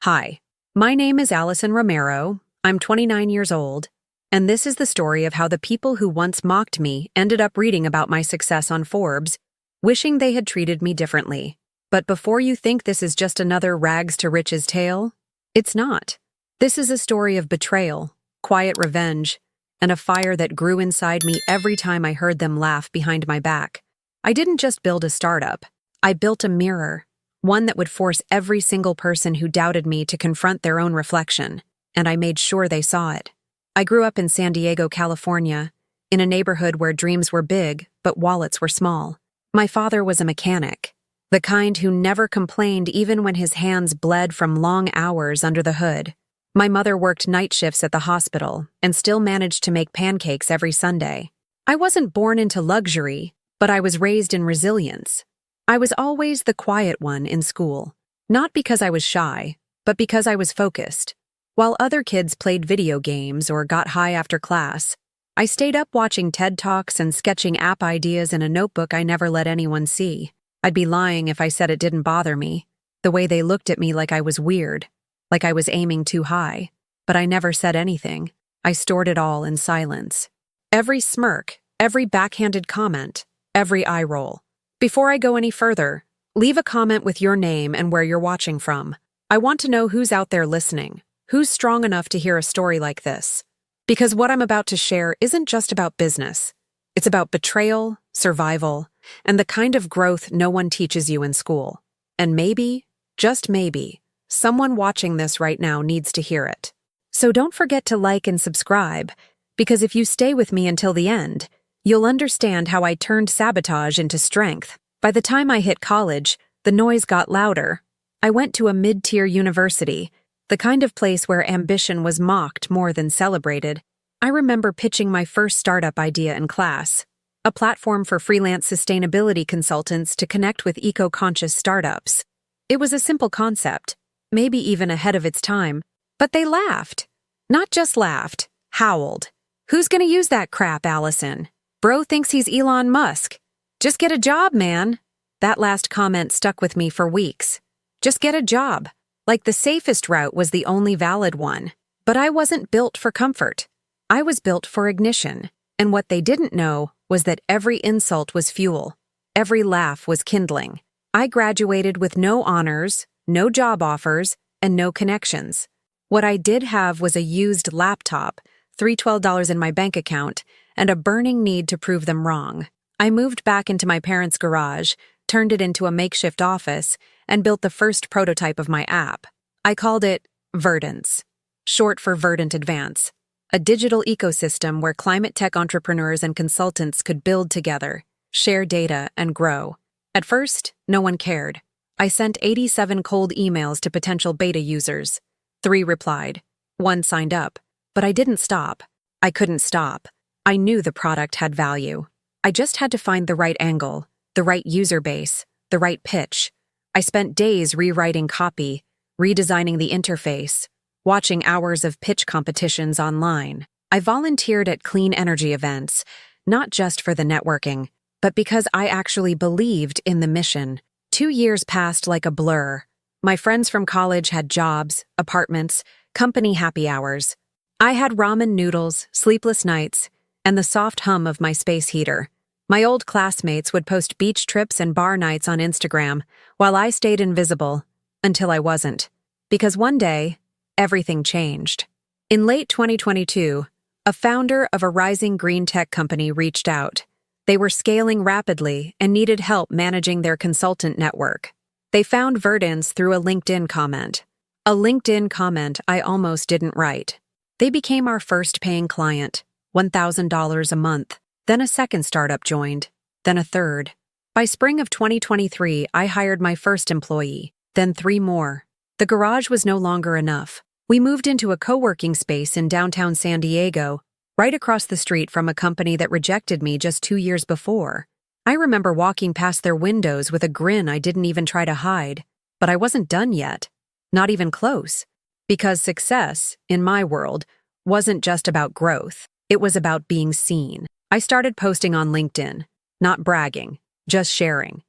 Hi, my name is Allison Romero. I'm 29 years old, and this is the story of how the people who once mocked me ended up reading about my success on Forbes, wishing they had treated me differently. But before you think this is just another rags to riches tale, it's not. This is a story of betrayal, quiet revenge, and a fire that grew inside me every time I heard them laugh behind my back. I didn't just build a startup. I built a mirror, one that would force every single person who doubted me to confront their own reflection, and I made sure they saw it. I grew up in San Diego, California, in a neighborhood where dreams were big, but wallets were small. My father was a mechanic, the kind who never complained even when his hands bled from long hours under the hood. My mother worked night shifts at the hospital and still managed to make pancakes every Sunday. I wasn't born into luxury, but I was raised in resilience. I was always the quiet one in school, not because I was shy, but because I was focused. While other kids played video games or got high after class, I stayed up watching TED Talks and sketching app ideas in a notebook I never let anyone see. I'd be lying if I said it didn't bother me, the way they looked at me like I was weird, like I was aiming too high. But I never said anything. I stored it all in silence. Every smirk, every backhanded comment, every eye roll. Before I go any further, leave a comment with your name and where you're watching from. I want to know who's out there listening, who's strong enough to hear a story like this. Because what I'm about to share isn't just about business. It's about betrayal, survival, and the kind of growth no one teaches you in school. And maybe, just maybe, someone watching this right now needs to hear it. So don't forget to like and subscribe, because if you stay with me until the end, you'll understand how I turned sabotage into strength. By the time I hit college, the noise got louder. I went to a mid-tier university, the kind of place where ambition was mocked more than celebrated. I remember pitching my first startup idea in class, a platform for freelance sustainability consultants to connect with eco-conscious startups. It was a simple concept, maybe even ahead of its time, but they laughed. Not just laughed, howled. "Who's gonna use that crap, Allison? Bro thinks he's Elon Musk. Just get a job, man." That last comment stuck with me for weeks. Just get a job. Like the safest route was the only valid one. But I wasn't built for comfort. I was built for ignition. And what they didn't know was that every insult was fuel. Every laugh was kindling. I graduated with no honors, no job offers, and no connections. What I did have was a used laptop, $312 in my bank account, and a burning need to prove them wrong. I moved back into my parents' garage, turned it into a makeshift office, and built the first prototype of my app. I called it Verdance, short for Verdant Advance, a digital ecosystem where climate tech entrepreneurs and consultants could build together, share data, and grow. At first, no one cared. I sent 87 cold emails to potential beta users. 3 replied. 1 signed up. But I didn't stop. I couldn't stop. I knew the product had value. I just had to find the right angle, the right user base, the right pitch. I spent days rewriting copy, redesigning the interface, watching hours of pitch competitions online. I volunteered at clean energy events, not just for the networking, but because I actually believed in the mission. 2 years passed like a blur. My friends from college had jobs, apartments, company happy hours. I had ramen noodles, sleepless nights, and the soft hum of my space heater. My old classmates would post beach trips and bar nights on Instagram, while I stayed invisible, until I wasn't. Because one day, everything changed. In late 2022, a founder of a rising green tech company reached out. They were scaling rapidly and needed help managing their consultant network. They found Verdance through a LinkedIn comment. A LinkedIn comment I almost didn't write. They became our first paying client, $1,000 a month. Then a second startup joined, then a third. By spring of 2023, I hired my first employee, then 3 more. The garage was no longer enough. We moved into a co-working space in downtown San Diego, right across the street from a company that rejected me just 2 years before. I remember walking past their windows with a grin I didn't even try to hide. But I wasn't done yet. Not even close. Because success, in my world, wasn't just about growth. It was about being seen. I started posting on LinkedIn, not bragging, just sharing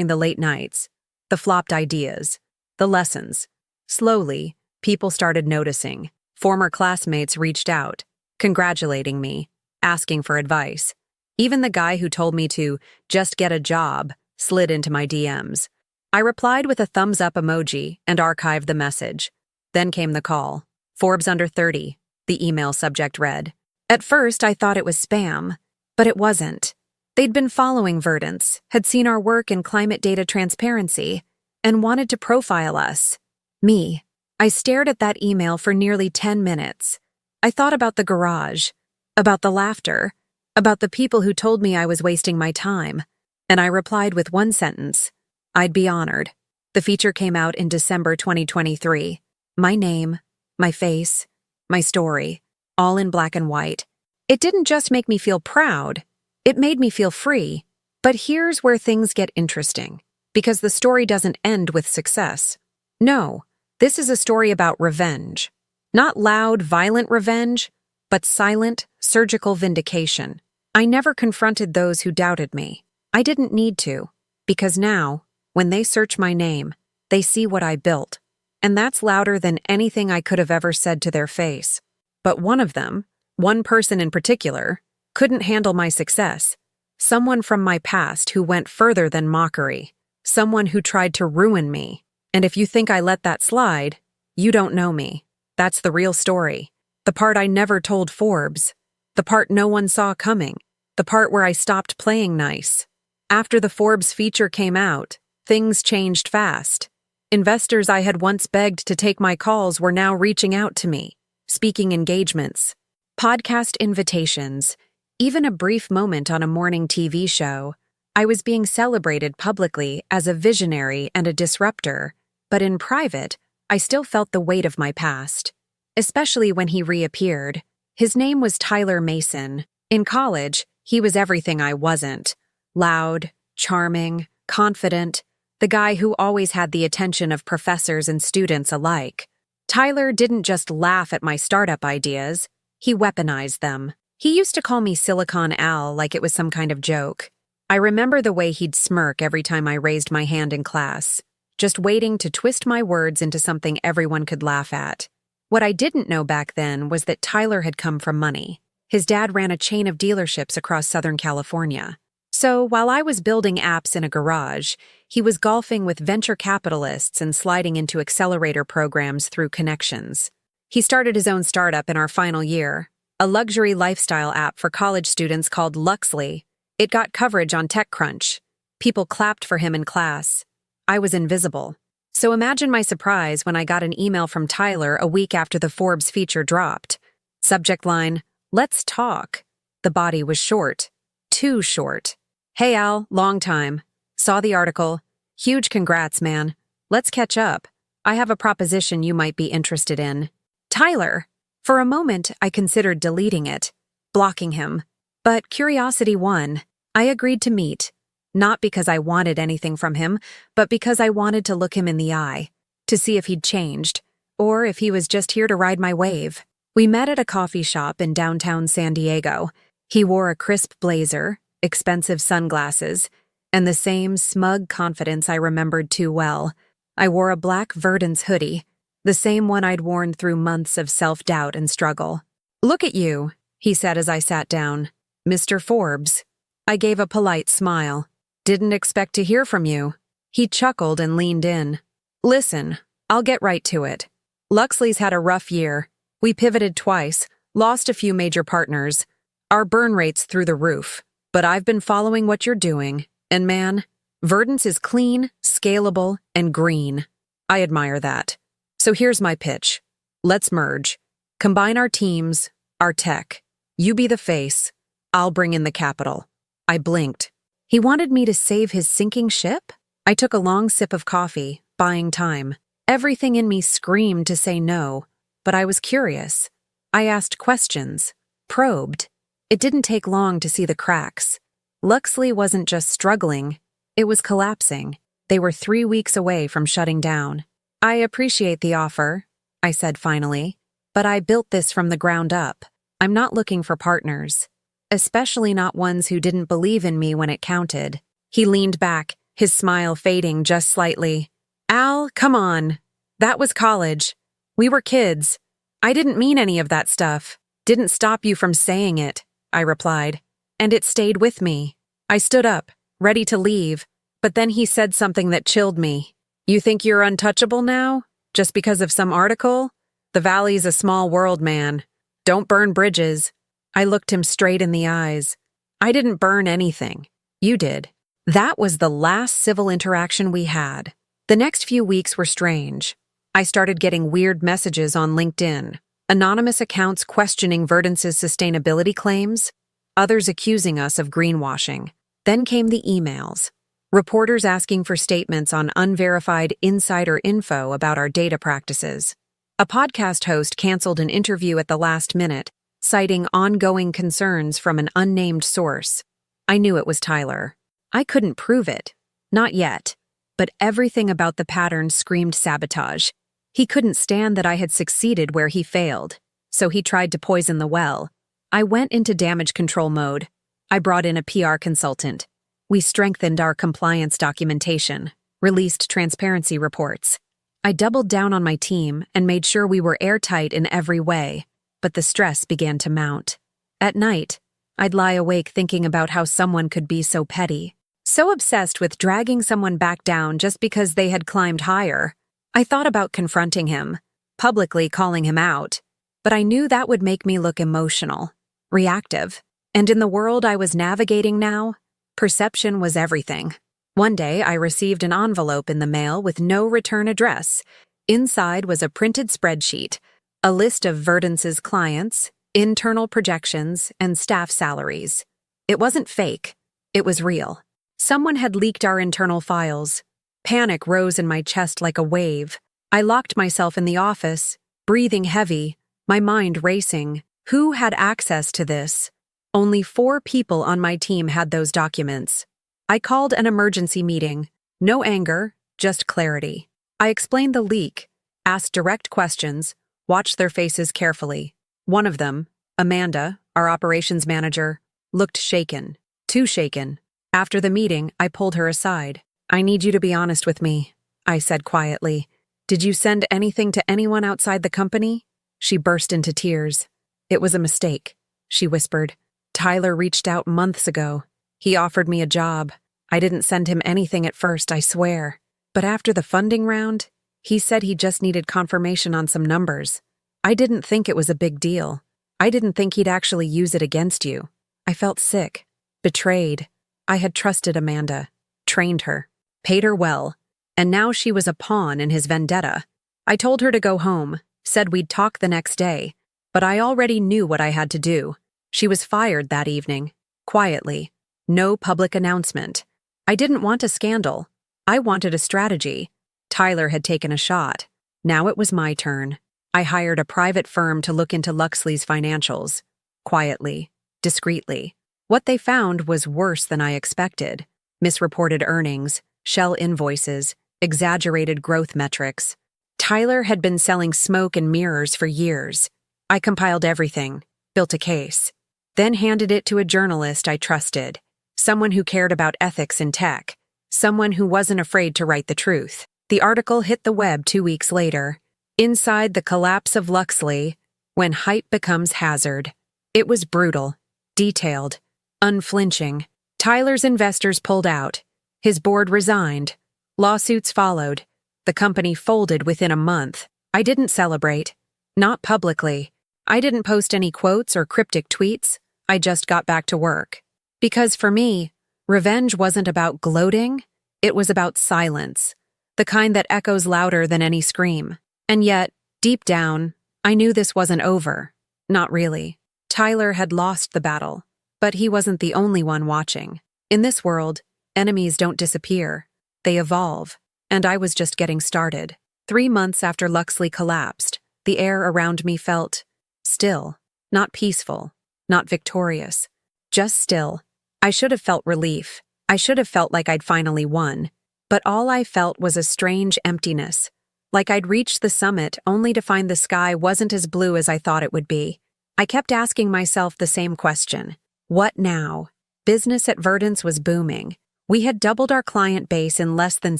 the late nights, the flopped ideas, the lessons, Slowly, people started noticing. Former classmates reached out, congratulating me, asking for advice. Even the guy who told me to just get a job slid into my DMs. I replied with a thumbs up emoji and archived the message. Then came the call. Forbes under 30, the email subject read. At first, I thought it was spam, but it wasn't. They'd been following Verdance, had seen our work in climate data transparency, and wanted to profile us. Me. I stared at that email for nearly 10 minutes. I thought about the garage, about the laughter, about the people who told me I was wasting my time, and I replied with one sentence: I'd be honored. The feature came out in December 2023. My name, my face, my story, all in black and white. It didn't just make me feel proud, it made me feel free. But here's where things get interesting, because the story doesn't end with success. No, this is a story about revenge. Not loud, violent revenge, but silent, surgical vindication. I never confronted those who doubted me. I didn't need to, because now, when they search my name, they see what I built. And that's louder than anything I could have ever said to their face. But one of them, one person in particular, couldn't handle my success. Someone from my past who went further than mockery. Someone who tried to ruin me. And if you think I let that slide, you don't know me. That's the real story. The part I never told Forbes. The part no one saw coming. The part where I stopped playing nice. After the Forbes feature came out, things changed fast. Investors I had once begged to take my calls were now reaching out to me. Speaking engagements, podcast invitations, even a brief moment on a morning TV show. I was being celebrated publicly as a visionary and a disruptor, but in private, I still felt the weight of my past, especially when he reappeared. His name was Tyler Mason. In college, he was everything I wasn't. Loud, charming, confident, the guy who always had the attention of professors and students alike. Tyler didn't just laugh at my startup ideas, he weaponized them. He used to call me Silicon Al like it was some kind of joke. I remember the way he'd smirk every time I raised my hand in class, just waiting to twist my words into something everyone could laugh at. What I didn't know back then was that Tyler had come from money. His dad ran a chain of dealerships across Southern California. So while I was building apps in a garage, he was golfing with venture capitalists and sliding into accelerator programs through connections. He started his own startup in our final year, a luxury lifestyle app for college students called Luxly. It got coverage on TechCrunch. People clapped for him in class. I was invisible. So imagine my surprise when I got an email from Tyler a week after the Forbes feature dropped. Subject line, "Let's talk." The body was short. Too short. "Hey Al, long time. Saw the article. Huge congrats, man. Let's catch up. I have a proposition you might be interested in." Tyler! For a moment, I considered deleting it, blocking him. But curiosity won. I agreed to meet. Not because I wanted anything from him, but because I wanted to look him in the eye, to see if he'd changed, or if he was just here to ride my wave. We met at a coffee shop in downtown San Diego. He wore a crisp blazer, expensive sunglasses, and the same smug confidence I remembered too well. I wore a black Verdance hoodie, the same one I'd worn through months of self-doubt and struggle. "Look at you," he said as I sat down. "Mr. Forbes." I gave a polite smile. "Didn't expect to hear from you." He chuckled and leaned in. "Listen, I'll get right to it. Luxly's had a rough year. We pivoted twice, lost a few major partners. Our burn rate's through the roof. But I've been following what you're doing, and man, Verdance is clean, scalable, and green. I admire that. So here's my pitch. Let's merge. Combine our teams, our tech. You be the face. I'll bring in the capital." I blinked. He wanted me to save his sinking ship? I took a long sip of coffee, buying time. Everything in me screamed to say no, but I was curious. I asked questions, probed. It didn't take long to see the cracks. Luxly wasn't just struggling, it was collapsing. They were 3 weeks away from shutting down. "I appreciate the offer," I said finally, "but I built this from the ground up. I'm not looking for partners, especially not ones who didn't believe in me when it counted." He leaned back, his smile fading just slightly. "Al, come on. That was college. We were kids. I didn't mean any of that stuff. Didn't stop you from saying it, I replied. And it stayed with me. I stood up, ready to leave, but then he said something that chilled me. You think you're untouchable now? Just because of some article? The valley's a small world, man. Don't burn bridges. I looked him straight in the eyes. I didn't burn anything. You did. That was the last civil interaction we had. The next few weeks were strange. I started getting weird messages on LinkedIn, anonymous accounts questioning Verdance's sustainability claims, others accusing us of greenwashing. Then came the emails. Reporters asking for statements on unverified insider info about our data practices. A podcast host canceled an interview at the last minute, citing ongoing concerns from an unnamed source. I knew it was Tyler. I couldn't prove it. Not yet. But everything about the pattern screamed sabotage. He couldn't stand that I had succeeded where he failed, so he tried to poison the well. I went into damage control mode. I brought in a PR consultant. We strengthened our compliance documentation, released transparency reports. I doubled down on my team and made sure we were airtight in every way, but the stress began to mount. At night, I'd lie awake thinking about how someone could be so petty, so obsessed with dragging someone back down just because they had climbed higher. I thought about confronting him, publicly calling him out, but I knew that would make me look emotional, reactive, and in the world I was navigating now, perception was everything. One day, I received an envelope in the mail with no return address. Inside was a printed spreadsheet, a list of Verdance's clients, internal projections, and staff salaries. It wasn't fake. It was real. Someone had leaked our internal files. Panic rose in my chest like a wave. I locked myself in the office, breathing heavy, my mind racing. Who had access to this? Only 4 people on my team had those documents. I called an emergency meeting. No anger, just clarity. I explained the leak, asked direct questions, watched their faces carefully. One of them, Amanda, our operations manager, looked shaken. Too shaken. After the meeting, I pulled her aside. I need you to be honest with me, I said quietly. Did you send anything to anyone outside the company? She burst into tears. It was a mistake, she whispered. Tyler reached out months ago. He offered me a job. I didn't send him anything at first, I swear. But after the funding round, he said he just needed confirmation on some numbers. I didn't think it was a big deal. I didn't think he'd actually use it against you. I felt sick, betrayed. I had trusted Amanda, trained her, paid her well, and now she was a pawn in his vendetta. I told her to go home, said we'd talk the next day, but I already knew what I had to do. She was fired that evening, quietly. No public announcement. I didn't want a scandal. I wanted a strategy. Tyler had taken a shot. Now it was my turn. I hired a private firm to look into Luxley's financials. Quietly, discreetly. What they found was worse than I expected. Misreported earnings, shell invoices, exaggerated growth metrics. Tyler had been selling smoke and mirrors for years. I compiled everything, built a case, then handed it to a journalist I trusted. Someone who cared about ethics in tech. Someone who wasn't afraid to write the truth. The article hit the web 2 weeks later. Inside the Collapse of Luxley, When Hype Becomes Hazard. It was brutal, detailed, unflinching. Tyler's investors pulled out. His board resigned. Lawsuits followed. The company folded within a month. I didn't celebrate. Not publicly. I didn't post any quotes or cryptic tweets. I just got back to work. Because for me, revenge wasn't about gloating, it was about silence, the kind that echoes louder than any scream. And yet, deep down, I knew this wasn't over. Not really. Tyler had lost the battle, but he wasn't the only one watching. In this world, enemies don't disappear, they evolve, and I was just getting started. 3 months after Luxley collapsed, the air around me felt still, not peaceful, not victorious, just still. I should have felt relief. I should have felt like I'd finally won. But all I felt was a strange emptiness, like I'd reached the summit only to find the sky wasn't as blue as I thought it would be. I kept asking myself the same question. What now? Business at Verdance was booming. We had doubled our client base in less than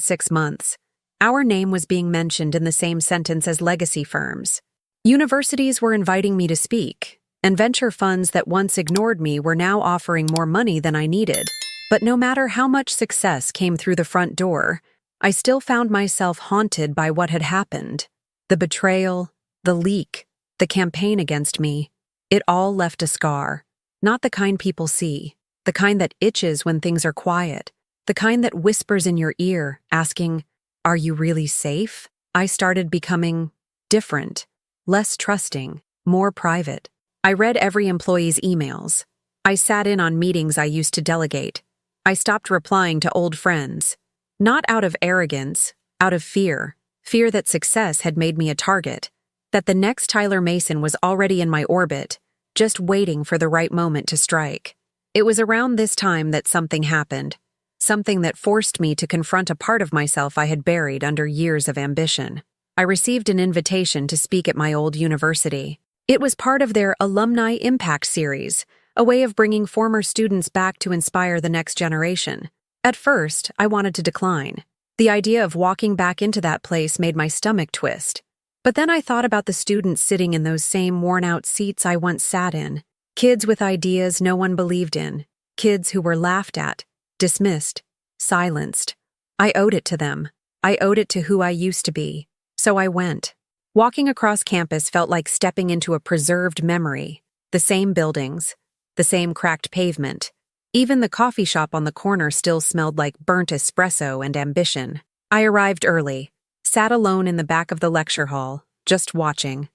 6 months. Our name was being mentioned in the same sentence as legacy firms. Universities were inviting me to speak, and venture funds that once ignored me were now offering more money than I needed. But no matter how much success came through the front door, I still found myself haunted by what had happened. The betrayal, the leak, the campaign against me. It all left a scar. Not the kind people see, the kind that itches when things are quiet, the kind that whispers in your ear, asking, "Are you really safe?" I started becoming different, less trusting, more private. I read every employee's emails. I sat in on meetings I used to delegate. I stopped replying to old friends. Not out of arrogance, out of fear. Fear that success had made me a target. That the next Tyler Mason was already in my orbit, just waiting for the right moment to strike. It was around this time that something happened. Something that forced me to confront a part of myself I had buried under years of ambition. I received an invitation to speak at my old university. It was part of their Alumni Impact Series, a way of bringing former students back to inspire the next generation. At first, I wanted to decline. The idea of walking back into that place made my stomach twist. But then I thought about the students sitting in those same worn-out seats I once sat in. Kids with ideas no one believed in. Kids who were laughed at, dismissed, silenced. I owed it to them. I owed it to who I used to be. So I went. Walking across campus felt like stepping into a preserved memory. The same buildings, the same cracked pavement. Even the coffee shop on the corner still smelled like burnt espresso and ambition. I arrived early, sat alone in the back of the lecture hall, just watching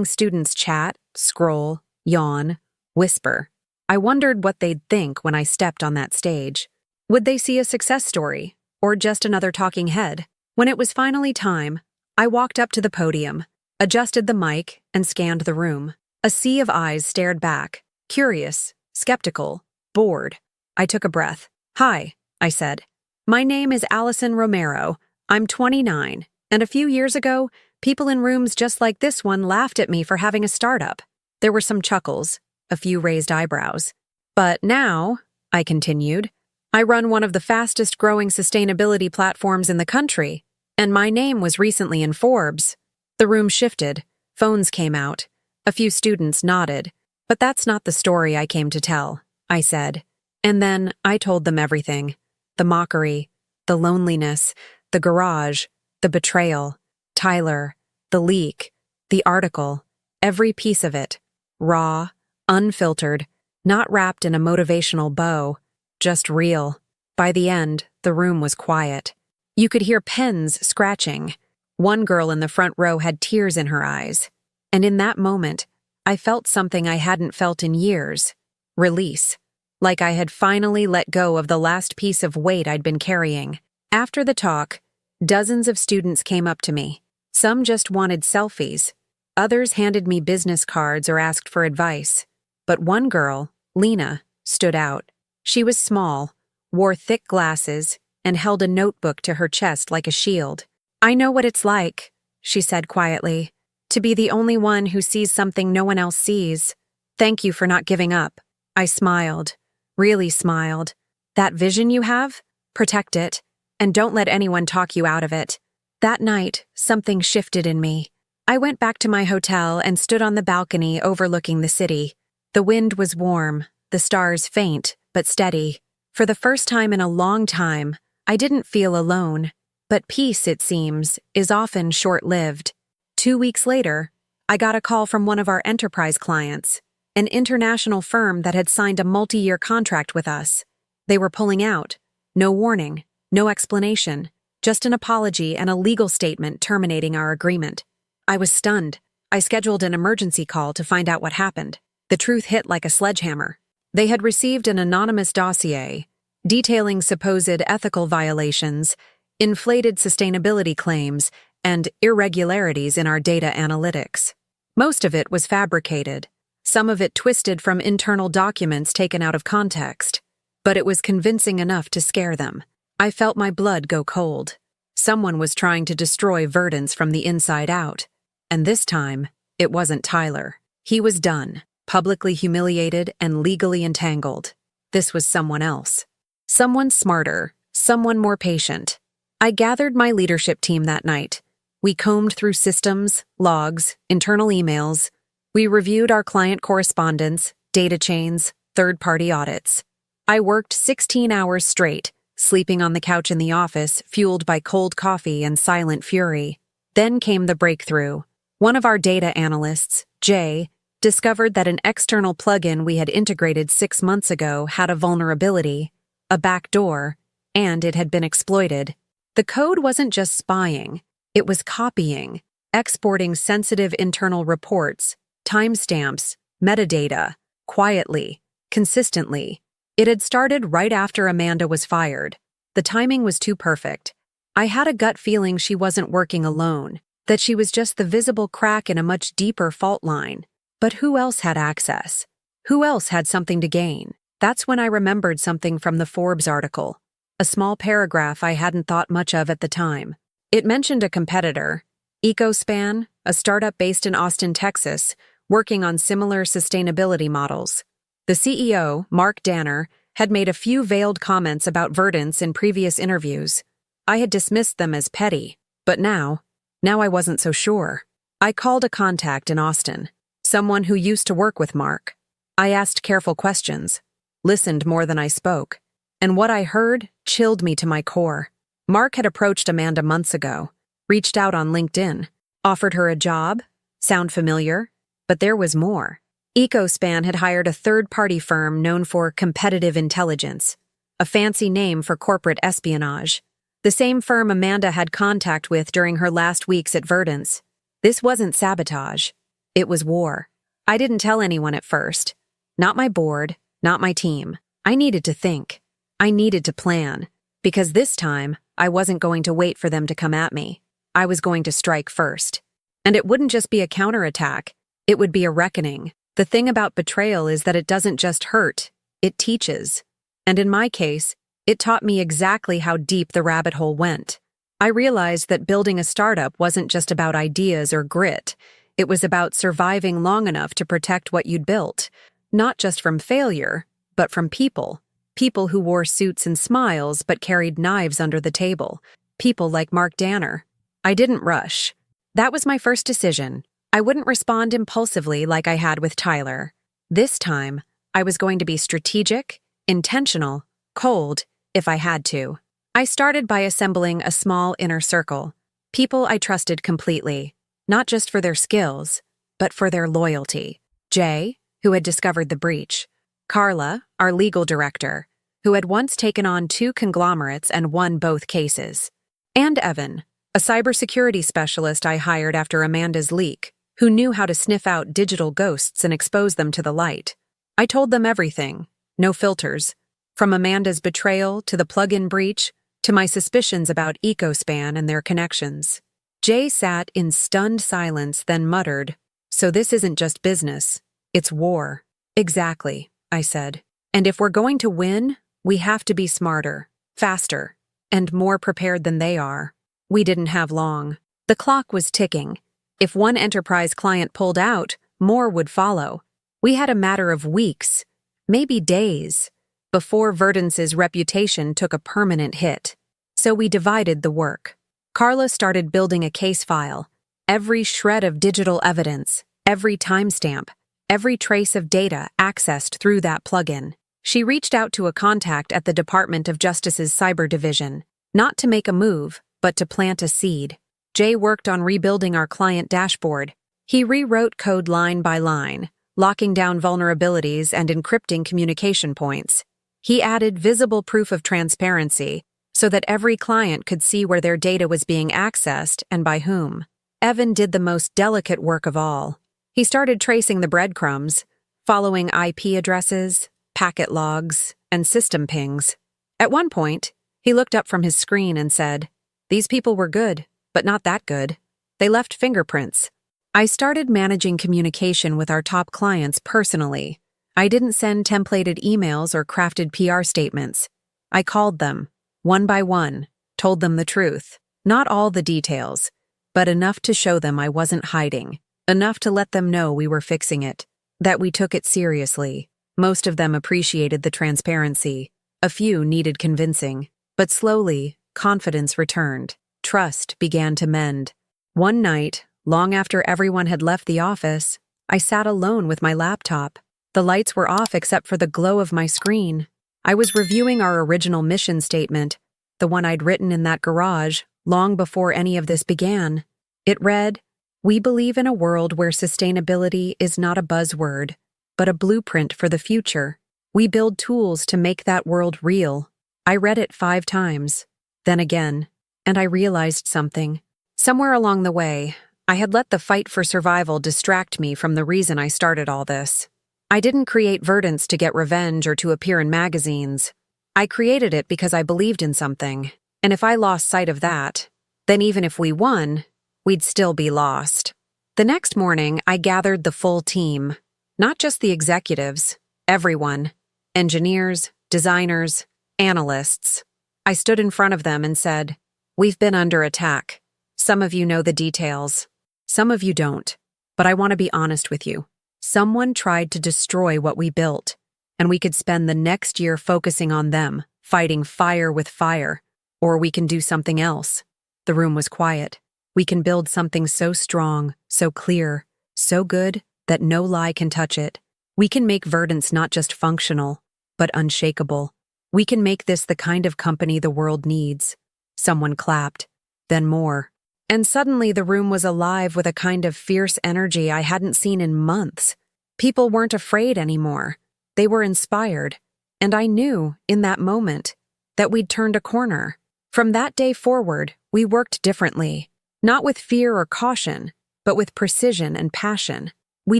students chat, scroll, yawn, whisper. I wondered what they'd think when I stepped on that stage. Would they see a success story, or just another talking head? When it was finally time, I walked up to the podium, adjusted the mic, and scanned the room. A sea of eyes stared back, curious, skeptical, bored. I took a breath. "Hi," I said. "My name is Allison Romero. I'm 29, and a few years ago, people in rooms just like this one laughed at me for having a startup." There were some chuckles, a few raised eyebrows. "But now," I continued, "I run one of the fastest-growing sustainability platforms in the country, and my name was recently in Forbes." The room shifted. Phones came out. A few students nodded. "But that's not the story I came to tell," I said. And then I told them everything. The mockery, the loneliness, the garage, the betrayal, Tyler, the leak, the article, every piece of it. Raw, unfiltered, not wrapped in a motivational bow, just real. By the end, the room was quiet. You could hear pens scratching. One girl in the front row had tears in her eyes. And in that moment, I felt something I hadn't felt in years. Release. Like I had finally let go of the last piece of weight I'd been carrying. After the talk, dozens of students came up to me. Some just wanted selfies. Others handed me business cards or asked for advice. But one girl, Lena, stood out. She was small, wore thick glasses, and held a notebook to her chest like a shield. "I know what it's like," she said quietly, "to be the only one who sees something no one else sees. Thank you for not giving up." I smiled, really smiled. "That vision you have? Protect it, and don't let anyone talk you out of it." That night, something shifted in me. I went back to my hotel and stood on the balcony overlooking the city. The wind was warm, the stars faint but steady. For the first time in a long time, I didn't feel alone. But peace, it seems, is often short-lived. 2 weeks later, I got a call from one of our enterprise clients, an international firm that had signed a multi-year contract with us. They were pulling out. No warning, no explanation, just an apology and a legal statement terminating our agreement. I was stunned. I scheduled an emergency call to find out what happened. The truth hit like a sledgehammer. They had received an anonymous dossier detailing supposed ethical violations, inflated sustainability claims, and irregularities in our data analytics. Most of it was fabricated, some of it twisted from internal documents taken out of context. But it was convincing enough to scare them. I felt my blood go cold. Someone was trying to destroy Verdance from the inside out. And this time, it wasn't Tyler. He was done, publicly humiliated and legally entangled. This was someone else. Someone smarter, someone more patient. I gathered my leadership team that night. We combed through systems, logs, internal emails. We reviewed our client correspondence, data chains, third-party audits. I worked 16 hours straight, sleeping on the couch in the office, fueled by cold coffee and silent fury. Then came the breakthrough. One of our data analysts, Jay, discovered that an external plugin we had integrated 6 months ago had a vulnerability, a backdoor, and it had been exploited. The code wasn't just spying, it was copying, exporting sensitive internal reports, timestamps, metadata, quietly, consistently. It had started right after Amanda was fired. The timing was too perfect. I had a gut feeling she wasn't working alone, that she was just the visible crack in a much deeper fault line. But who else had access? Who else had something to gain? That's when I remembered something from the Forbes article. A small paragraph I hadn't thought much of at the time. It mentioned a competitor, EcoSpan, a startup based in Austin, Texas, working on similar sustainability models. The CEO, Mark Danner, had made a few veiled comments about Verdance in previous interviews. I had dismissed them as petty, but now I wasn't so sure. I called a contact in Austin, someone who used to work with Mark. I asked careful questions, listened more than I spoke, and what I heard chilled me to my core. Mark had approached Amanda months ago, reached out on LinkedIn, offered her a job. Sound familiar? But there was more. EcoSpan had hired a third-party firm known for competitive intelligence, a fancy name for corporate espionage. The same firm Amanda had contact with during her last weeks at Verdance. This wasn't sabotage. It was war. I didn't tell anyone at first. Not my board, not my team. I needed to think. I needed to plan. Because this time, I wasn't going to wait for them to come at me. I was going to strike first. And it wouldn't just be a counterattack. It would be a reckoning. The thing about betrayal is that it doesn't just hurt, it teaches. And in my case, it taught me exactly how deep the rabbit hole went. I realized that building a startup wasn't just about ideas or grit. It was about surviving long enough to protect what you'd built, not just from failure, but from people. People who wore suits and smiles but carried knives under the table. People like Mark Danner. I didn't rush. That was my first decision. I wouldn't respond impulsively like I had with Tyler. This time, I was going to be strategic, intentional, cold, if I had to. I started by assembling a small inner circle. People I trusted completely, not just for their skills, but for their loyalty. Jay, who had discovered the breach. Carla, our legal director, who had once taken on 2 conglomerates and won both cases. And Evan, a cybersecurity specialist I hired after Amanda's leak, who knew how to sniff out digital ghosts and expose them to the light. I told them everything, no filters, from Amanda's betrayal to the plug-in breach to my suspicions about EcoSpan and their connections. Jay sat in stunned silence, then muttered, "So this isn't just business, it's war." "Exactly," I said. "And if we're going to win, we have to be smarter, faster, and more prepared than they are." We didn't have long. The clock was ticking. If one enterprise client pulled out, more would follow. We had a matter of weeks, maybe days, before Verdance's reputation took a permanent hit. So we divided the work. Carla started building a case file. Every shred of digital evidence, every timestamp, every trace of data accessed through that plugin. She reached out to a contact at the Department of Justice's Cyber Division, not to make a move, but to plant a seed. Jay worked on rebuilding our client dashboard. He rewrote code line by line, locking down vulnerabilities and encrypting communication points. He added visible proof of transparency so that every client could see where their data was being accessed and by whom. Evan did the most delicate work of all. He started tracing the breadcrumbs, following IP addresses, packet logs, and system pings. At one point, he looked up from his screen and said, "These people were good, but not that good. They left fingerprints." I started managing communication with our top clients personally. I didn't send templated emails or crafted PR statements. I called them, one by one, told them the truth. Not all the details, but enough to show them I wasn't hiding, enough to let them know we were fixing it, that we took it seriously. Most of them appreciated the transparency. A few needed convincing. But slowly, confidence returned. Trust began to mend. One night, long after everyone had left the office, I sat alone with my laptop. The lights were off except for the glow of my screen. I was reviewing our original mission statement, the one I'd written in that garage, long before any of this began. It read, "We believe in a world where sustainability is not a buzzword, but a blueprint for the future. We build tools to make that world real." I read it 5 times, then again, and I realized something. Somewhere along the way, I had let the fight for survival distract me from the reason I started all this. I didn't create Verdance to get revenge or to appear in magazines. I created it because I believed in something, and if I lost sight of that, then even if we won, we'd still be lost. The next morning, I gathered the full team, not just the executives, everyone, engineers, designers, analysts. I stood in front of them and said, "We've been under attack. Some of you know the details. Some of you don't. But I want to be honest with you. Someone tried to destroy what we built, and we could spend the next year focusing on them, fighting fire with fire, or we can do something else." The room was quiet. "We can build something so strong, so clear, so good that no lie can touch it. We can make Verdance not just functional, but unshakable. We can make this the kind of company the world needs." Someone clapped, then more. And suddenly the room was alive with a kind of fierce energy I hadn't seen in months. People weren't afraid anymore. They were inspired. And I knew, in that moment, that we'd turned a corner. From that day forward, we worked differently. Not with fear or caution, but with precision and passion. We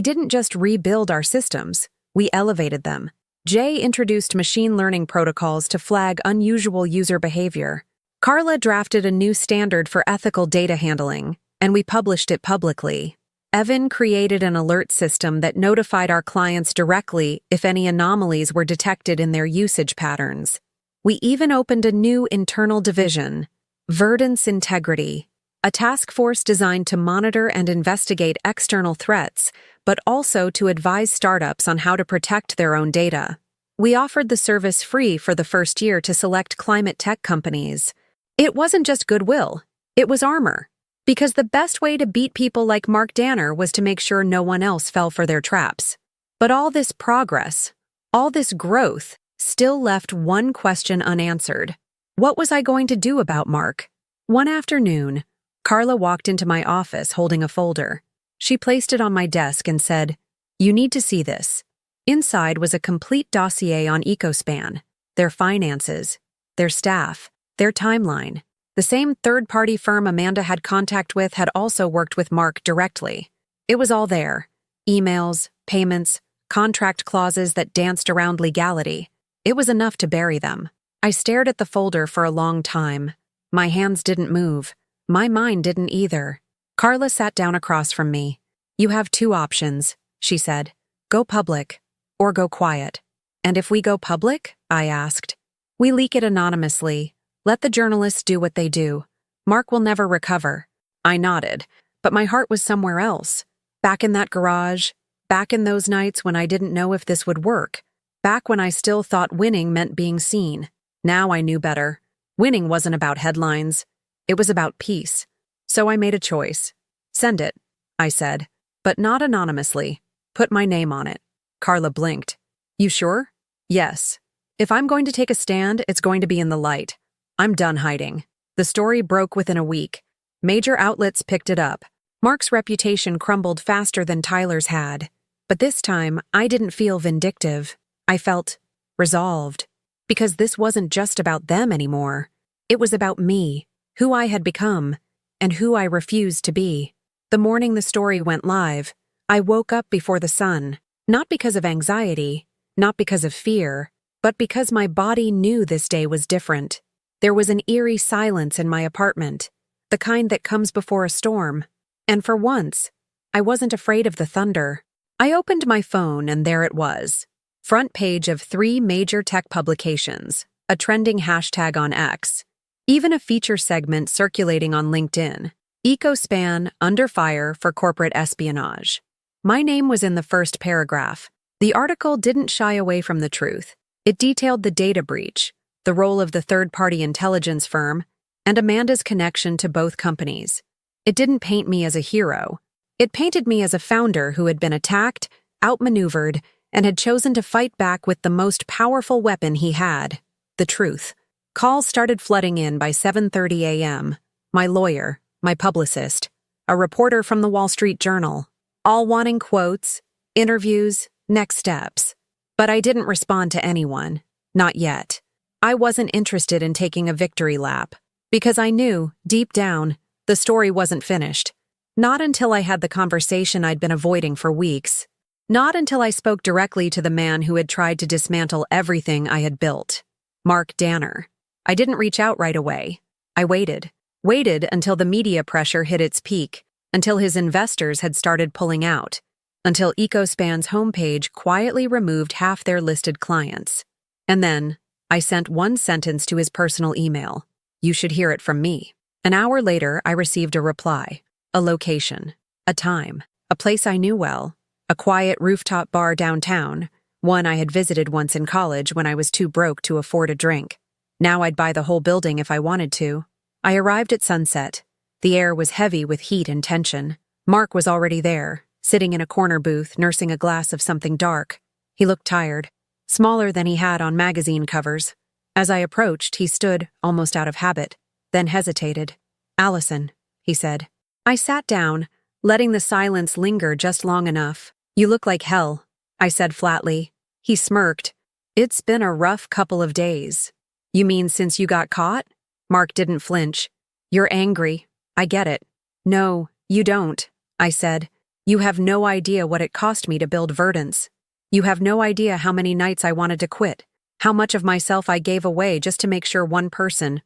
didn't just rebuild our systems, we elevated them. Jay introduced machine learning protocols to flag unusual user behavior. Carla drafted a new standard for ethical data handling, and we published it publicly. Evan created an alert system that notified our clients directly if any anomalies were detected in their usage patterns. We even opened a new internal division, Verdance Integrity, a task force designed to monitor and investigate external threats, but also to advise startups on how to protect their own data. We offered the service free for the first year to select climate tech companies. It wasn't just goodwill, it was armor. Because the best way to beat people like Mark Danner was to make sure no one else fell for their traps. But all this progress, all this growth, still left one question unanswered. What was I going to do about Mark? One afternoon, Carla walked into my office holding a folder. She placed it on my desk and said, "You need to see this." Inside was a complete dossier on EcoSpan, their finances, their staff, their timeline. The same third-party firm Amanda had contact with had also worked with Mark directly. It was all there. Emails, payments, contract clauses that danced around legality. It was enough to bury them. I stared at the folder for a long time. My hands didn't move. My mind didn't either. Carla sat down across from me. "You have 2 options," she said. "Go public, or go quiet." "And if we go public?" I asked. "We leak it anonymously. Let the journalists do what they do. Mark will never recover." I nodded, but my heart was somewhere else. Back in that garage, back in those nights when I didn't know if this would work, back when I still thought winning meant being seen. Now I knew better. Winning wasn't about headlines. It was about peace. So I made a choice. "Send it," I said, "but not anonymously. Put my name on it." Carla blinked. "You sure?" "Yes. If I'm going to take a stand, it's going to be in the light. I'm done hiding." The story broke within a week. Major outlets picked it up. Mark's reputation crumbled faster than Tyler's had. But this time, I didn't feel vindictive. I felt resolved. Because this wasn't just about them anymore. It was about me, who I had become, and who I refused to be. The morning the story went live, I woke up before the sun, not because of anxiety, not because of fear, but because my body knew this day was different. There was an eerie silence in my apartment, the kind that comes before a storm. And for once, I wasn't afraid of the thunder. I opened my phone and there it was. Front page of 3 major tech publications, a trending hashtag on X, even a feature segment circulating on LinkedIn. EcoSpan under fire for corporate espionage. My name was in the first paragraph. The article didn't shy away from the truth. It detailed the data breach, the role of the third-party intelligence firm, and Amanda's connection to both companies. It didn't paint me as a hero. It painted me as a founder who had been attacked, outmaneuvered, and had chosen to fight back with the most powerful weapon he had, the truth. Calls started flooding in by 7:30 a.m. My lawyer, my publicist, a reporter from the Wall Street Journal, all wanting quotes, interviews, next steps. But I didn't respond to anyone. Not yet. I wasn't interested in taking a victory lap, because I knew, deep down, the story wasn't finished. Not until I had the conversation I'd been avoiding for weeks. Not until I spoke directly to the man who had tried to dismantle everything I had built. Mark Danner. I didn't reach out right away. I waited until the media pressure hit its peak, until his investors had started pulling out, until EcoSpan's homepage quietly removed half their listed clients. And then, I sent one sentence to his personal email. You should hear it from me. An hour later, I received a reply. A location. A time. A place I knew well. A quiet rooftop bar downtown, one I had visited once in college when I was too broke to afford a drink. Now I'd buy the whole building if I wanted to. I arrived at sunset. The air was heavy with heat and tension. Mark was already there, sitting in a corner booth, nursing a glass of something dark. He looked tired, smaller than he had on magazine covers. As I approached, he stood, almost out of habit, then hesitated. "Allison," he said. I sat down, letting the silence linger just long enough. "You look like hell," I said flatly. He smirked. "It's been a rough couple of days." "You mean since you got caught?" Mark didn't flinch. "You're angry. I get it." "No, you don't," I said. "You have no idea what it cost me to build Verdance. You have no idea how many nights I wanted to quit, how much of myself I gave away just to make sure one person,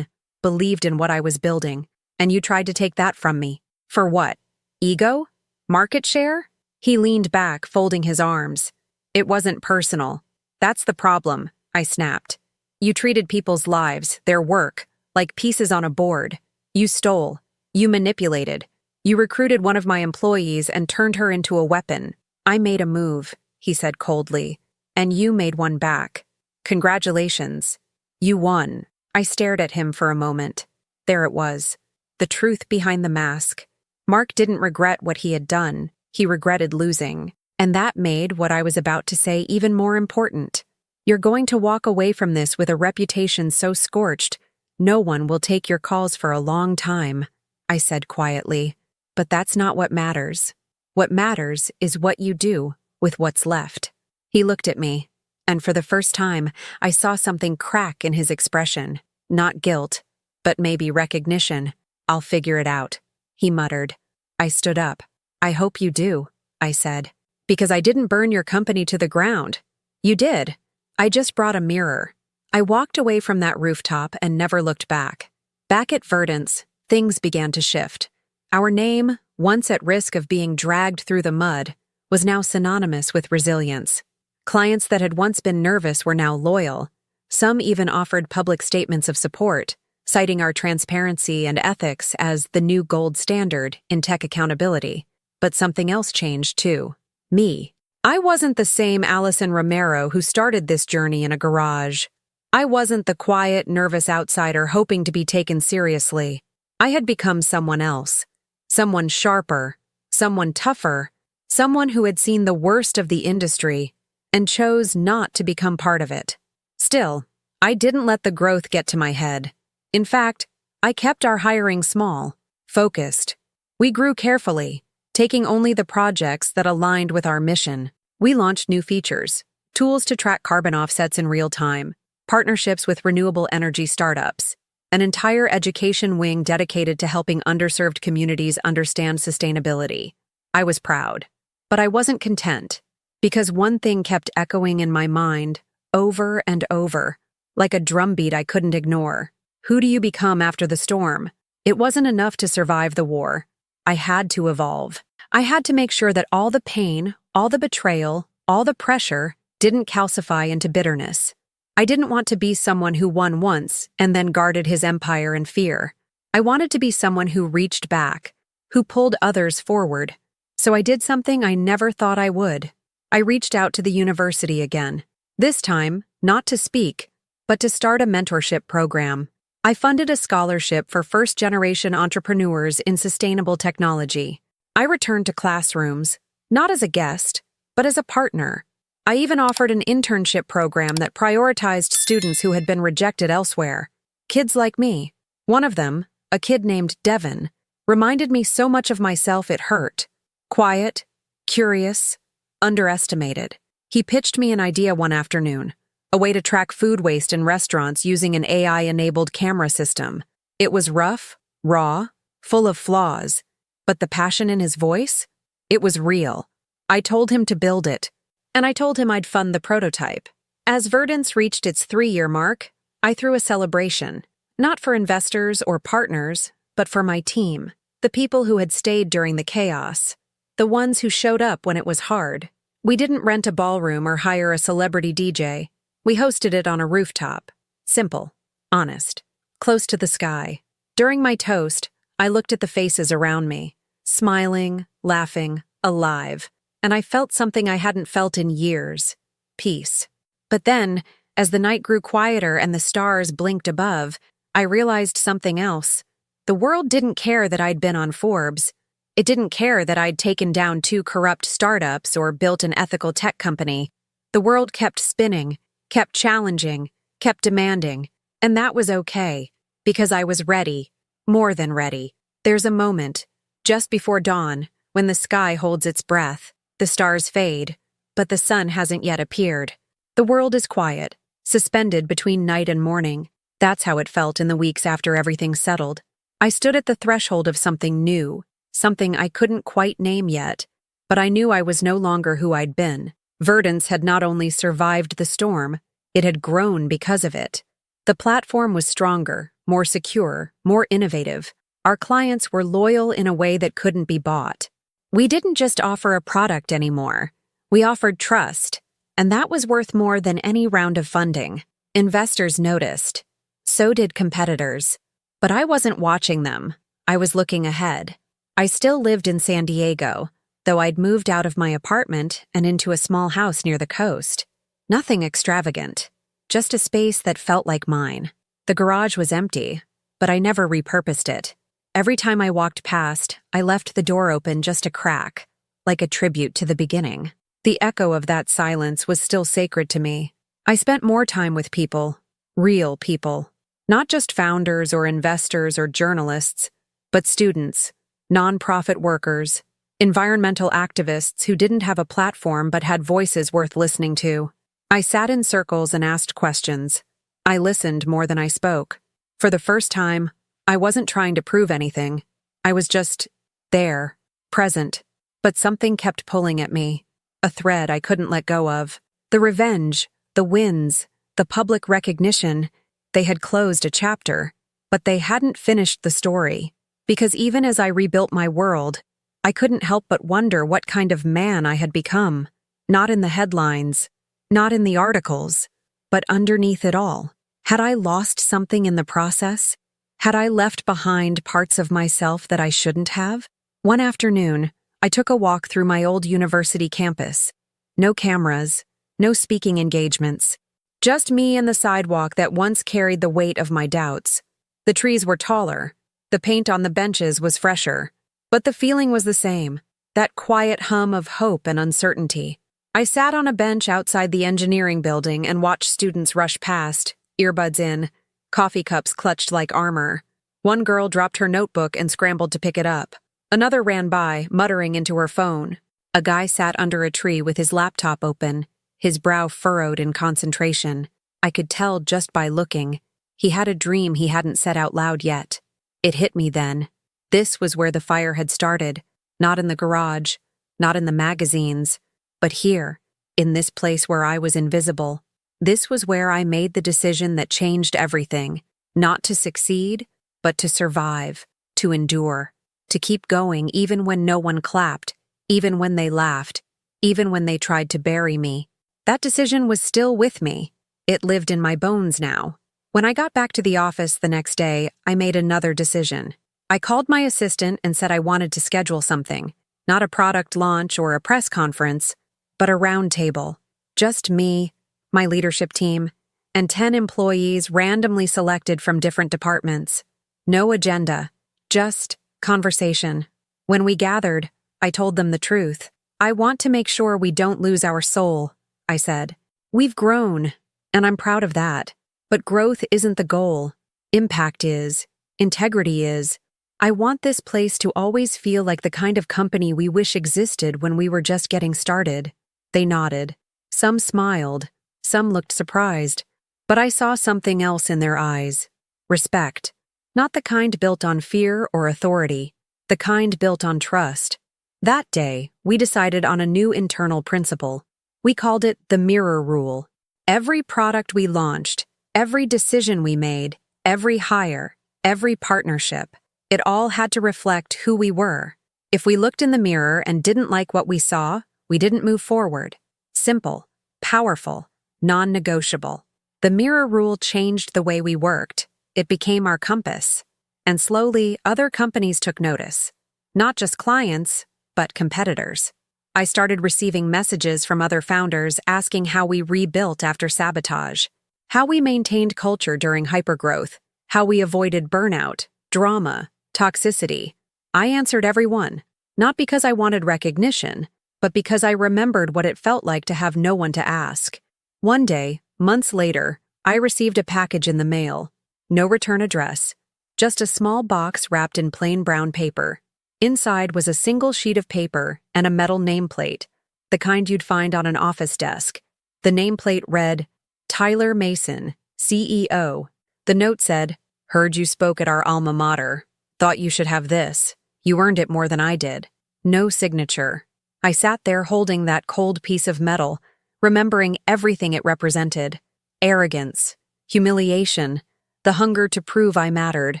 believed in what I was building. And you tried to take that from me. For what? Ego? Market share?" He leaned back, folding his arms. "It wasn't personal. That's the problem," I snapped. "You treated people's lives, their work, like pieces on a board. You stole. You manipulated. You recruited one of my employees and turned her into a weapon. I made a move," he said coldly, "and you made one back. Congratulations. You won." I stared at him for a moment. There it was. The truth behind the mask. Mark didn't regret what he had done. He regretted losing. And that made what I was about to say even more important. You're going to walk away from this with a reputation so scorched, no one will take your calls for a long time, I said quietly. But that's not what matters. What matters is what you do with what's left. He looked at me, and for the first time, I saw something crack in his expression. Not guilt, but maybe recognition. "I'll figure it out," he muttered. I stood up. "I hope you do," I said. "Because I didn't burn your company to the ground. You did. I just brought a mirror." I walked away from that rooftop and never looked back. Back at Verdance, things began to shift. Our name, once at risk of being dragged through the mud, was now synonymous with resilience. Clients that had once been nervous were now loyal. Some even offered public statements of support, citing our transparency and ethics as the new gold standard in tech accountability. But something else changed too. Me. I wasn't the same Allison Romero who started this journey in a garage. I wasn't the quiet, nervous outsider hoping to be taken seriously. I had become someone else. Someone sharper, someone tougher, someone who had seen the worst of the industry and chose not to become part of it. Still, I didn't let the growth get to my head. In fact, I kept our hiring small, focused. We grew carefully, taking only the projects that aligned with our mission. We launched new features, tools to track carbon offsets in real time, partnerships with renewable energy startups, an entire education wing dedicated to helping underserved communities understand sustainability. I was proud, but I wasn't content, because one thing kept echoing in my mind, over and over, like a drumbeat I couldn't ignore. Who do you become after the storm? It wasn't enough to survive the war. I had to evolve. I had to make sure that all the pain, all the betrayal, all the pressure didn't calcify into bitterness. I didn't want to be someone who won once and then guarded his empire in fear. I wanted to be someone who reached back, who pulled others forward. So I did something I never thought I would. I reached out to the university again. This time, not to speak, but to start a mentorship program. I funded a scholarship for first-generation entrepreneurs in sustainable technology. I returned to classrooms, not as a guest, but as a partner. I even offered an internship program that prioritized students who had been rejected elsewhere. Kids like me. One of them, a kid named Devin, reminded me so much of myself it hurt. Quiet, curious, underestimated. He pitched me an idea one afternoon, a way to track food waste in restaurants using an AI-enabled camera system. It was rough, raw, full of flaws, but the passion in his voice? It was real. I told him to build it, and I told him I'd fund the prototype. As Verdance reached its 3-year mark, I threw a celebration, not for investors or partners, but for my team, the people who had stayed during the chaos, the ones who showed up when it was hard. We didn't rent a ballroom or hire a celebrity DJ. We hosted it on a rooftop. Simple, honest, close to the sky. During my toast, I looked at the faces around me, smiling, laughing, alive, and I felt something I hadn't felt in years: peace. But then, as the night grew quieter and the stars blinked above, I realized something else. The world didn't care that I'd been on Forbes. It didn't care that I'd taken down 2 corrupt startups or built an ethical tech company. The world kept spinning, kept challenging, kept demanding, and that was okay, because I was ready, more than ready. There's a moment, just before dawn, when the sky holds its breath, the stars fade, but the sun hasn't yet appeared. The world is quiet, suspended between night and morning. That's how it felt in the weeks after everything settled. I stood at the threshold of something new, something I couldn't quite name yet, but I knew I was no longer who I'd been. Verdance had not only survived the storm, it had grown because of it. The platform was stronger, more secure, more innovative. Our clients were loyal in a way that couldn't be bought. We didn't just offer a product anymore. We offered trust, and that was worth more than any round of funding. Investors noticed. So did competitors. But I wasn't watching them. I was looking ahead. I still lived in San Diego, though I'd moved out of my apartment and into a small house near the coast. Nothing extravagant, just a space that felt like mine. The garage was empty, but I never repurposed it. Every time I walked past, I left the door open just a crack, like a tribute to the beginning. The echo of that silence was still sacred to me. I spent more time with people, real people, not just founders or investors or journalists, but students, nonprofit workers, environmental activists who didn't have a platform but had voices worth listening to. I sat in circles and asked questions. I listened more than I spoke. For the first time, I wasn't trying to prove anything. I was just there, present. But something kept pulling at me, a thread I couldn't let go of. The revenge, the wins, the public recognition, they had closed a chapter, but they hadn't finished the story. Because even as I rebuilt my world, I couldn't help but wonder what kind of man I had become. Not in the headlines, not in the articles, but underneath it all. Had I lost something in the process? Had I left behind parts of myself that I shouldn't have? One afternoon, I took a walk through my old university campus. No cameras, no speaking engagements. Just me and the sidewalk that once carried the weight of my doubts. The trees were taller. The paint on the benches was fresher, but the feeling was the same, that quiet hum of hope and uncertainty. I sat on a bench outside the engineering building and watched students rush past, earbuds in, coffee cups clutched like armor. One girl dropped her notebook and scrambled to pick it up. Another ran by, muttering into her phone. A guy sat under a tree with his laptop open, his brow furrowed in concentration. I could tell just by looking. He had a dream he hadn't said out loud yet. It hit me then. This was where the fire had started, not in the garage, not in the magazines, but here, in this place where I was invisible. This was where I made the decision that changed everything, not to succeed, but to survive, to endure, to keep going even when no one clapped, even when they laughed, even when they tried to bury me. That decision was still with me. It lived in my bones now. When I got back to the office the next day, I made another decision. I called my assistant and said I wanted to schedule something, not a product launch or a press conference, but a round table. Just me, my leadership team, and 10 employees randomly selected from different departments. No agenda, just conversation. When we gathered, I told them the truth. I want to make sure we don't lose our soul, I said. We've grown, and I'm proud of that. But growth isn't the goal. Impact is. Integrity is. I want this place to always feel like the kind of company we wish existed when we were just getting started. They nodded. Some smiled. Some looked surprised. But I saw something else in their eyes. Respect. Not the kind built on fear or authority. The kind built on trust. That day, we decided on a new internal principle. We called it the mirror rule. Every product we launched, every decision we made, every hire, every partnership, it all had to reflect who we were. If we looked in the mirror and didn't like what we saw, we didn't move forward. Simple, powerful, non-negotiable. The mirror rule changed the way we worked. It became our compass. And slowly, other companies took notice. Not just clients, but competitors. I started receiving messages from other founders asking how we rebuilt after sabotage, how we maintained culture during hypergrowth, how we avoided burnout, drama, toxicity. I answered every one, not because I wanted recognition, but because I remembered what it felt like to have no one to ask. One day, months later, I received a package in the mail. No return address, just a small box wrapped in plain brown paper. Inside was a single sheet of paper and a metal nameplate, the kind you'd find on an office desk. The nameplate read, Tyler Mason, CEO. The note said, heard you spoke at our alma mater. Thought you should have this. You earned it more than I did. No signature. I sat there holding that cold piece of metal, remembering everything it represented. Arrogance, humiliation, the hunger to prove I mattered.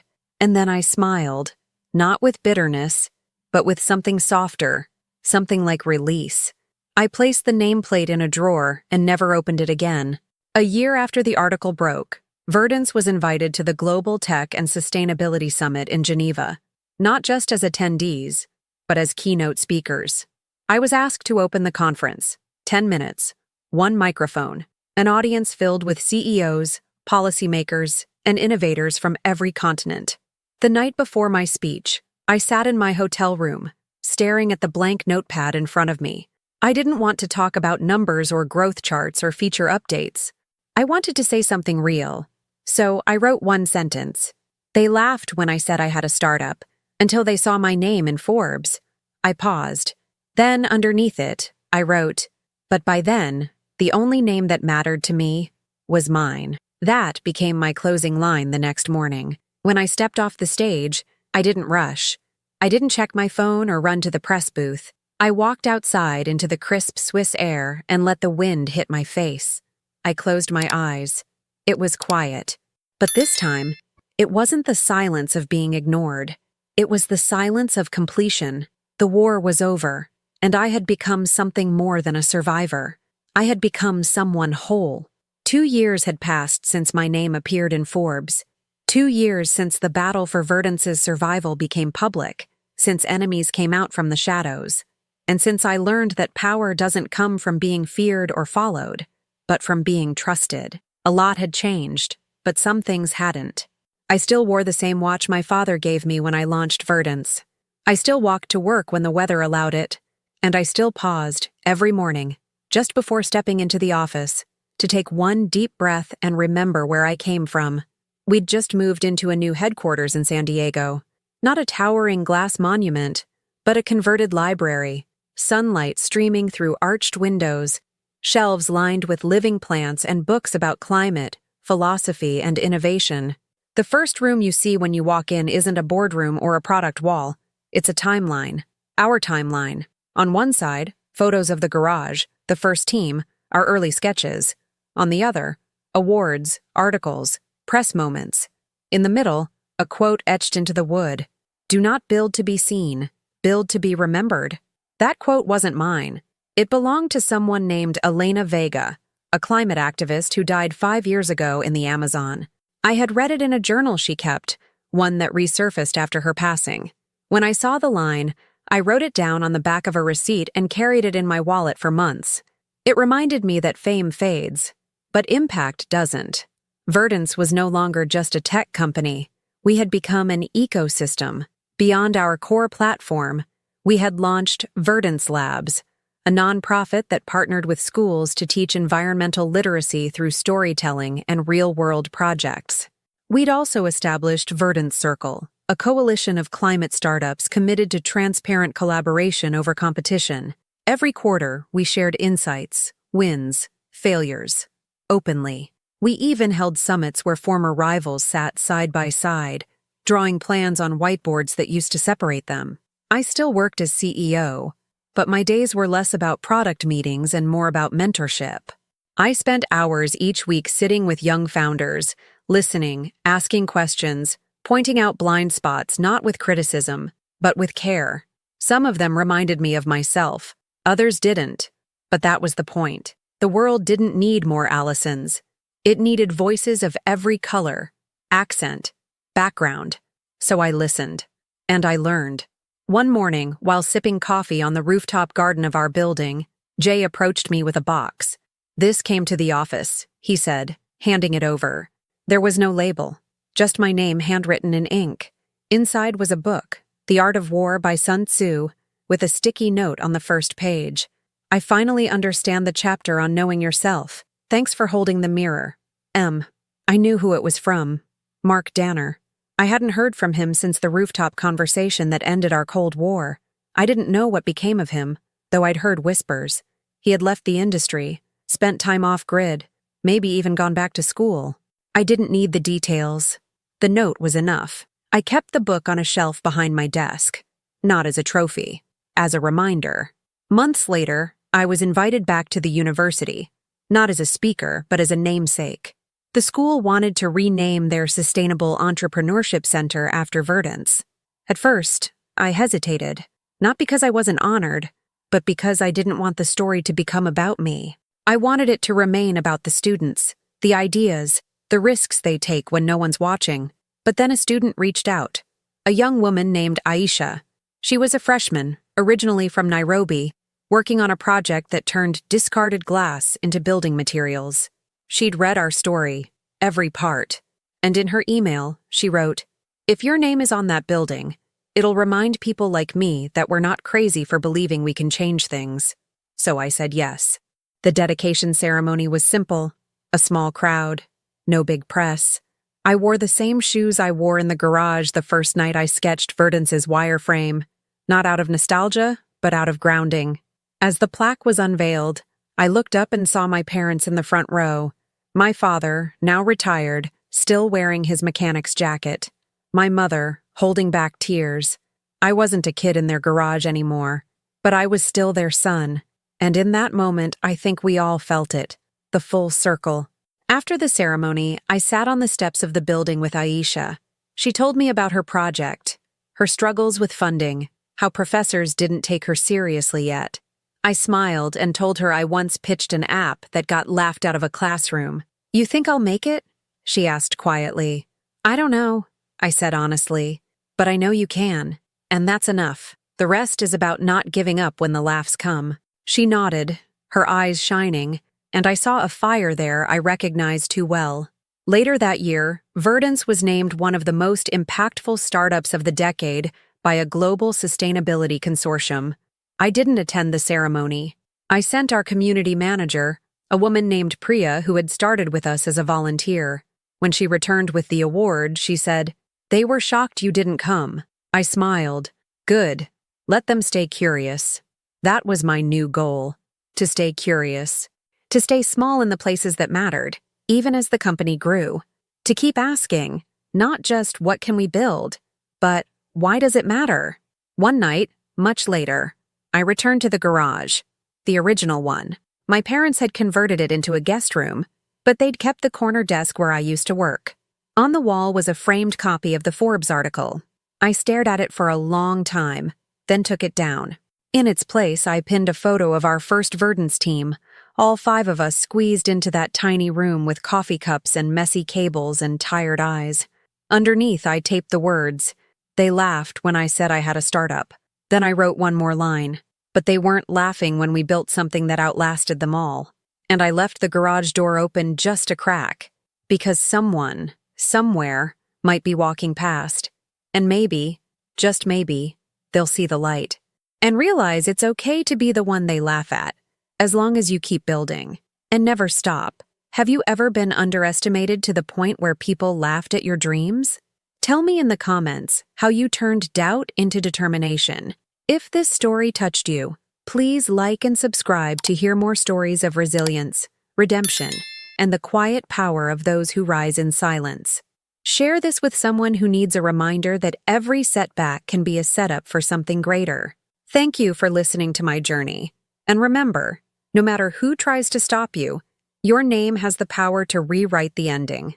And then I smiled. Not with bitterness, but with something softer, something like release. I placed the nameplate in a drawer and never opened it again. A year after the article broke, Verdance was invited to the Global Tech and Sustainability Summit in Geneva, not just as attendees, but as keynote speakers. I was asked to open the conference, 10 minutes, one microphone, an audience filled with CEOs, policymakers, and innovators from every continent. The night before my speech, I sat in my hotel room, staring at the blank notepad in front of me. I didn't want to talk about numbers or growth charts or feature updates. I wanted to say something real. So I wrote one sentence. They laughed when I said I had a startup, until they saw my name in Forbes. I paused. Then, underneath it, I wrote, but by then, the only name that mattered to me was mine. That became my closing line the next morning. When I stepped off the stage, I didn't rush. I didn't check my phone or run to the press booth. I walked outside into the crisp Swiss air and let the wind hit my face. I closed my eyes. It was quiet. But this time, it wasn't the silence of being ignored. It was the silence of completion. The war was over, and I had become something more than a survivor. I had become someone whole. 2 years had passed since my name appeared in Forbes. 2 years since the battle for Verdance's survival became public, since enemies came out from the shadows, and since I learned that power doesn't come from being feared or followed, but from being trusted. A lot had changed, but some things hadn't. I still wore the same watch my father gave me when I launched Verdance. I still walked to work when the weather allowed it, and I still paused, every morning, just before stepping into the office, to take one deep breath and remember where I came from. We'd just moved into a new headquarters in San Diego. Not a towering glass monument, but a converted library, sunlight streaming through arched windows, shelves lined with living plants and books about climate, philosophy, and innovation. The first room you see when you walk in isn't a boardroom or a product wall. It's a timeline, our timeline. On one side, photos of the garage, the first team, our early sketches. On the other, awards, articles, press moments. In the middle, a quote etched into the wood. Do not build to be seen, build to be remembered. That quote wasn't mine. It belonged to someone named Elena Vega, a climate activist who died 5 years ago in the Amazon. I had read it in a journal she kept, one that resurfaced after her passing. When I saw the line, I wrote it down on the back of a receipt and carried it in my wallet for months. It reminded me that fame fades, But impact doesn't. Verdance was no longer just a tech company. We had become an ecosystem. Beyond our core platform, we had launched Verdance Labs, a nonprofit that partnered with schools to teach environmental literacy through storytelling and real-world projects. We'd also established Verdance Circle, a coalition of climate startups committed to transparent collaboration over competition. Every quarter, we shared insights, wins, failures, openly. We even held summits where former rivals sat side by side, drawing plans on whiteboards that used to separate them. I still worked as CEO, but my days were less about product meetings and more about mentorship. I spent hours each week sitting with young founders, listening, asking questions, pointing out blind spots not with criticism, but with care. Some of them reminded me of myself, others didn't, but that was the point. The world didn't need more Allisons. It needed voices of every color, accent, background. So I listened. And I learned. One morning, while sipping coffee on the rooftop garden of our building, Jay approached me with a box. "This came to the office," he said, handing it over. There was no label, just my name handwritten in ink. Inside was a book, The Art of War by Sun Tzu, with a sticky note on the first page. "I finally understand the chapter on knowing yourself. Thanks for holding the mirror. M." I knew who it was from. Mark Danner. I hadn't heard from him since the rooftop conversation that ended our Cold War. I didn't know what became of him, though I'd heard whispers. He had left the industry, spent time off-grid, maybe even gone back to school. I didn't need the details. The note was enough. I kept the book on a shelf behind my desk, not as a trophy, as a reminder. Months later, I was invited back to the university, not as a speaker, but as a namesake. The school wanted to rename their Sustainable Entrepreneurship Center after Verdance. At first, I hesitated, not because I wasn't honored, but because I didn't want the story to become about me. I wanted it to remain about the students, the ideas, the risks they take when no one's watching. But then a student reached out, a young woman named Aisha. She was a freshman, originally from Nairobi, working on a project that turned discarded glass into building materials. She'd read our story, every part, and in her email, she wrote, "If your name is on that building, it'll remind people like me that we're not crazy for believing we can change things." So I said yes. The dedication ceremony was simple, a small crowd, no big press. I wore the same shoes I wore in the garage the first night I sketched Verdance's wireframe, not out of nostalgia, but out of grounding. As the plaque was unveiled, I looked up and saw my parents in the front row. My father, now retired, still wearing his mechanic's jacket. My mother, holding back tears. I wasn't a kid in their garage anymore, but I was still their son. And in that moment, I think we all felt it, the full circle. After the ceremony, I sat on the steps of the building with Aisha. She told me about her project, her struggles with funding, how professors didn't take her seriously yet. I smiled and told her I once pitched an app that got laughed out of a classroom. "You think I'll make it?" she asked quietly. "I don't know," I said honestly, "but I know you can, and that's enough. The rest is about not giving up when the laughs come." She nodded, her eyes shining, and I saw a fire there I recognized too well. Later that year, Verdance was named one of the most impactful startups of the decade by a global sustainability consortium. I didn't attend the ceremony. I sent our community manager, a woman named Priya who had started with us as a volunteer. When she returned with the award, she said, "They were shocked you didn't come." I smiled. Good. Let them stay curious. That was my new goal. To stay curious. To stay small in the places that mattered, even as the company grew. To keep asking, not just what can we build, but why does it matter? One night, much later, I returned to the garage, the original one. My parents had converted it into a guest room, but they'd kept the corner desk where I used to work. On the wall was a framed copy of the Forbes article. I stared at it for a long time, then took it down. In its place, I pinned a photo of our first Verdance team, all 5 of us squeezed into that tiny room with coffee cups and messy cables and tired eyes. Underneath, I taped the words. They laughed when I said I had a startup. Then I wrote one more line, but they weren't laughing when we built something that outlasted them all. And I left the garage door open just a crack, because someone, somewhere, might be walking past. And maybe, just maybe, they'll see the light. And realize it's okay to be the one they laugh at, as long as you keep building. And never stop. Have you ever been underestimated to the point where people laughed at your dreams? Tell me in the comments how you turned doubt into determination. If this story touched you, please like and subscribe to hear more stories of resilience, redemption, and the quiet power of those who rise in silence. Share this with someone who needs a reminder that every setback can be a setup for something greater. Thank you for listening to my journey. And remember, no matter who tries to stop you, your name has the power to rewrite the ending.